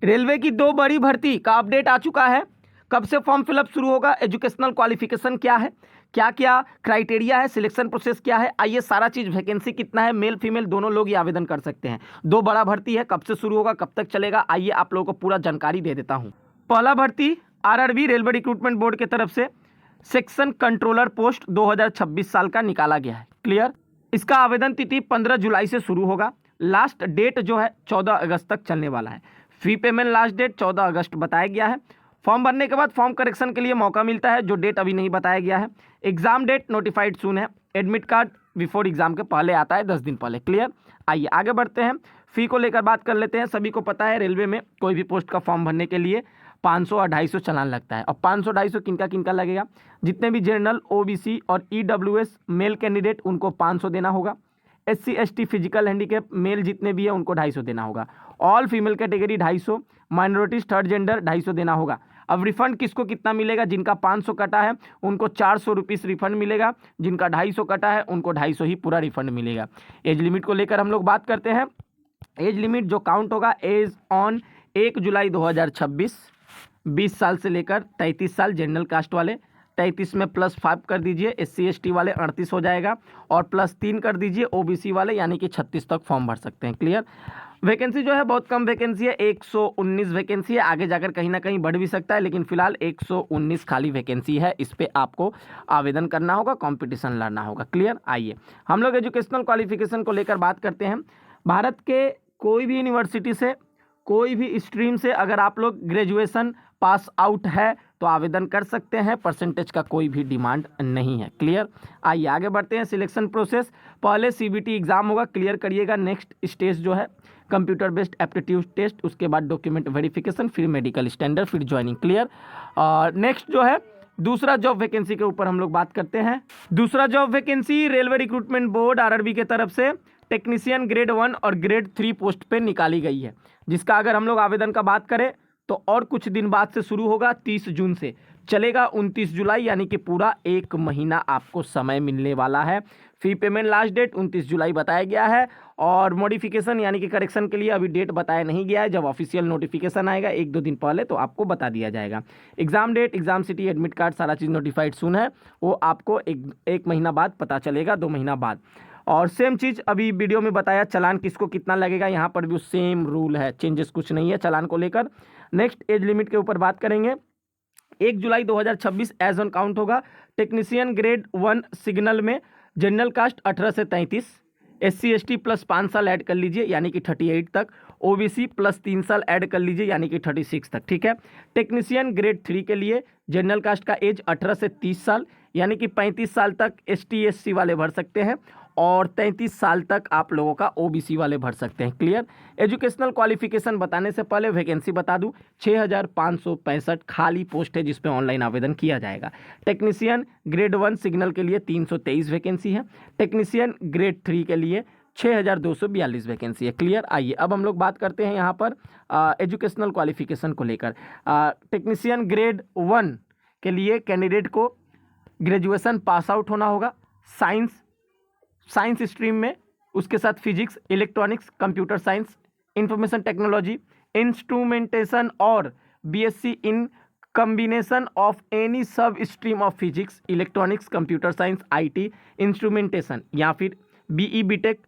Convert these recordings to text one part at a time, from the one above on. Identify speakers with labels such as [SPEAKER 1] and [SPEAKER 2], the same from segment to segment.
[SPEAKER 1] Railway की 2 बड़ी भर्ती का अपडेट आ चुका है। कब से फॉर्म फिलअप शुरू होगा, एजुकेशनल क्वालिफिकेशन क्या है, क्या क्या क्राइटेरिया है, सिलेक्शन प्रोसेस क्या है, आइए सारा चीज़, वैकेंसी कितना है, मेल फीमेल दोनों लोग ये आवेदन कर सकते हैं। 2 बड़ा भर्ती है, कब से शुरू होगा, कब तक चलेगा, आइए आप लोगों को पूरा जानकारी दे देता हूँ। पहला भर्ती आरआरबी रेलवे रिक्रूटमेंट बोर्ड की तरफ से सेक्शन कंट्रोलर पोस्ट 2026 साल का निकाला गया है। क्लियर। इसका आवेदन तिथि 15 जुलाई से शुरू होगा। लास्ट डेट जो है 14 अगस्त तक चलने वाला है। फी पेमेंट लास्ट डेट 14 अगस्त बताया गया है। फॉर्म भरने के बाद फॉर्म करेक्शन के लिए मौका मिलता है, जो डेट अभी नहीं बताया गया है। एग्जाम डेट नोटिफाइड सून है। एडमिट कार्ड बिफोर एग्जाम के पहले आता है, 10 दिन पहले। क्लियर। आइए आगे बढ़ते हैं, फी को लेकर बात कर लेते हैं। सभी को पता है रेलवे में कोई भी पोस्ट का फॉर्म भरने के लिए 500 और 250 चालान लगता है। और 500-250 किनका किनका लगेगा, जितने भी जनरल, ओबीसी और ईडब्ल्यूएस मेल कैंडिडेट उनको 500 देना होगा। SC ST physical handicap male जितने भी है उनको 250 देना होगा। All female category 250, minorities third gender 250 देना होगा। अब रिफंड किसको कितना मिलेगा, जिनका 500 कटा है उनको 400 रुपीज़ रिफंड मिलेगा, जिनका 250 कटा है उनको 250 ही पूरा रिफंड मिलेगा। एज लिमिट को लेकर हम लोग बात करते हैं। एज लिमिट जो काउंट होगा एज ऑन 1 जुलाई 2026, 20 साल से लेकर 33 साल जनरल कास्ट वाले, 33 में +5 कर दीजिए, SC ST वाले 38 हो जाएगा, और +3 कर दीजिए ओबीसी वाले, यानी कि 36 तक फॉर्म भर सकते हैं। क्लियर। वैकेंसी जो है बहुत कम वैकेंसी है, 119 वैकेंसी है। आगे जाकर कहीं ना कहीं बढ़ भी सकता है, लेकिन फिलहाल 119 खाली वैकेंसी है। इस पर आपको आवेदन करना होगा, कंपटीशन लड़ना होगा। क्लियर। आइए हम लोग एजुकेशनल क्वालिफिकेशन को लेकर बात करते हैं। भारत के कोई भी यूनिवर्सिटी से, कोई भी स्ट्रीम से अगर आप लोग ग्रेजुएशन पास आउट है तो आवेदन कर सकते हैं। परसेंटेज का कोई भी डिमांड नहीं है। क्लियर। आइए आगे बढ़ते हैं। सिलेक्शन प्रोसेस, पहले CBT एग्जाम होगा, क्लियर करिएगा। नेक्स्ट स्टेज जो है कंप्यूटर बेस्ड एप्टीट्यूड टेस्ट, उसके बाद डॉक्यूमेंट वेरिफिकेशन, फिर मेडिकल स्टैंडर्ड, फिर ज्वाइनिंग। क्लियर। और नेक्स्ट जो है दूसरा जॉब वैकेंसी के ऊपर हम लोग बात करते हैं। दूसरा job vacancy railway recruitment board RRB के तरफ से टेक्नीशियन ग्रेड 1 और ग्रेड 3 पोस्ट पे निकाली गई है, जिसका अगर हम लोग आवेदन का बात करें तो और कुछ दिन बाद से शुरू होगा, 30 जून से चलेगा 29 जुलाई, यानी कि पूरा 1 महीना आपको समय मिलने वाला है। फी पेमेंट लास्ट डेट 29 जुलाई बताया गया है, और मॉडिफिकेशन यानी कि करेक्शन के लिए अभी डेट बताया नहीं गया है। जब ऑफिशियल नोटिफिकेशन आएगा 1-2 दिन पहले तो आपको बता दिया जाएगा। Exam date, exam city, admit card, सारा चीज़ नोटिफाइड सून है, वो आपको एक महीना बाद पता चलेगा, 2 महीना बाद। और सेम चीज़ अभी वीडियो में बताया, चालान किसको कितना लगेगा, यहाँ पर भी सेम रूल है, चेंजेस कुछ नहीं है चालान को लेकर। नेक्स्ट एज लिमिट के ऊपर बात करेंगे। 1 जुलाई 2026 एज ऑन काउंट होगा। टेक्नीशियन ग्रेड 1 सिग्नल में जनरल कास्ट 18 से 33, SC ST +5 साल ऐड कर लीजिए, यानी कि 38 तक, OBC +3 साल ऐड कर लीजिए, यानी कि 36 तक। ठीक है। टेक्नीशियन ग्रेड 3 के लिए जनरल कास्ट का एज 18 से 30 साल, यानी कि 35 साल तक ST SC वाले भर सकते हैं, और 33 साल तक आप लोगों का OBC वाले भर सकते हैं। क्लियर। एजुकेशनल क्वालिफिकेशन बताने से पहले वैकेंसी बता दूं, 6565 खाली पोस्ट है, जिसपे ऑनलाइन आवेदन किया जाएगा। टेक्नीशियन ग्रेड 1 सिग्नल के लिए 323 वैकेंसी है। टेक्नीशियन ग्रेड 3 के लिए 6242 वैकेंसी है। क्लियर। आइए अब हम लोग बात करते हैं यहाँ पर एजुकेशनल क्वालिफिकेशन को लेकर। टेक्नीशियन ग्रेड 1 के लिए कैंडिडेट को ग्रेजुएशन पास आउट होना होगा, साइंस स्ट्रीम में, उसके साथ physics, electronics, computer science, information technology, instrumentation और BSc in combination of any sub stream of physics, electronics, computer science, IT, instrumentation, या फिर BE BTech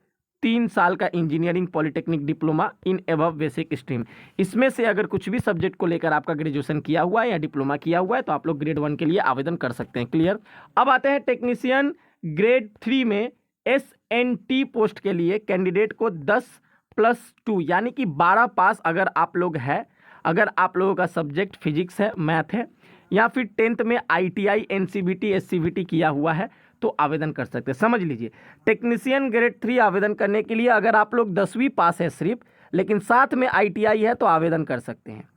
[SPEAKER 1] 3 साल का engineering polytechnic diploma in above basic stream. इसमें से अगर कुछ भी सब्जेक्ट को लेकर आपका ग्रेजुएशन किया हुआ है या डिप्लोमा किया हुआ है तो आप लोग ग्रेड 1 के लिए आवेदन कर सकते हैं। क्लियर। अब आते हैं टेक्नीशियन ग्रेड 3 में SNT पोस्ट के लिए कैंडिडेट को 10+2 यानी कि 12 पास अगर आप लोग है, अगर आप लोगों का सब्जेक्ट फिजिक्स है, मैथ है, या फिर 10th में ITI NCVT SCVT किया हुआ है तो आवेदन कर सकते हैं। समझ लीजिए, टेक्नीशियन ग्रेड 3 आवेदन करने के लिए अगर आप लोग 10वीं पास है सिर्फ, लेकिन साथ में ITI है तो आवेदन कर सकते हैं।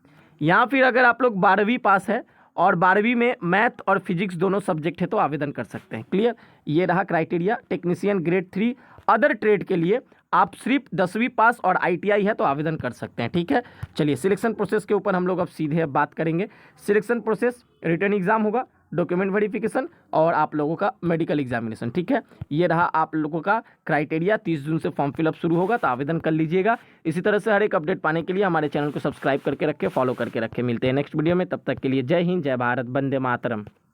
[SPEAKER 1] या फिर अगर आप लोग 12वीं पास है और 12वीं में मैथ और फिजिक्स दोनों सब्जेक्ट है तो आवेदन कर सकते हैं। क्लियर। ये रहा criteria. Technician grade 3 other trade के लिए आप सिर्फ 10वीं पास और ITI है तो आवेदन कर सकते हैं। ठीक है। चलिए सिलेक्शन प्रोसेस के ऊपर हम लोग अब सीधे बात करेंगे। सिलेक्शन प्रोसेस, रिटर्न एग्जाम होगा, डॉक्यूमेंट वेरिफिकेशन और आप लोगों का मेडिकल एग्जामिनेशन। ठीक है, ये रहा आप लोगों का क्राइटेरिया। 30 जून से फॉर्म फिलअप शुरू होगा, तो आवेदन कर लीजिएगा। इसी तरह से हर एक अपडेट पाने के लिए हमारे चैनल को सब्सक्राइब करके रखें, फॉलो करके रखें। मिलते हैं नेक्स्ट वीडियो में, तब तक के लिए जय हिंद, जय भारत, वंदे मातरम।